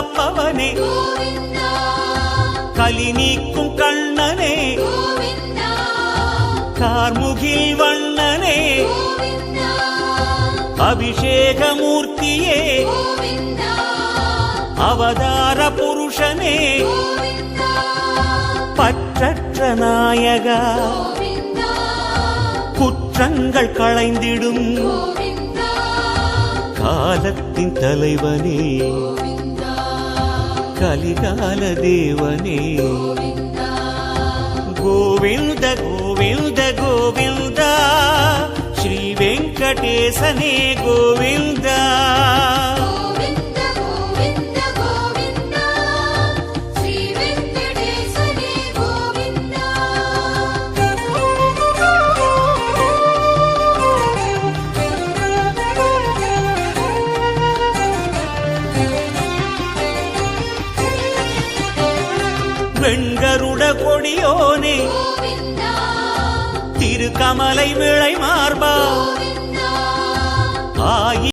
காப்பவனே கலி நீக்கும் கண்ணனே கார்முகில் வண்ணனே அபிஷேகமூர்த்தியே அவதார புருஷனே பற்றற்ற நாயகா குற்றங்கள் களைந்திடும் காலத்தின் தலைவனே கலிகால தேவனே கோவிந்த கோவிந்த கோவிந்தா ஸ்ரீ வெங்கடேசனே கோவிந்தா வெண்கருட கொடியோனே திருக்கமலை விளை மார்பா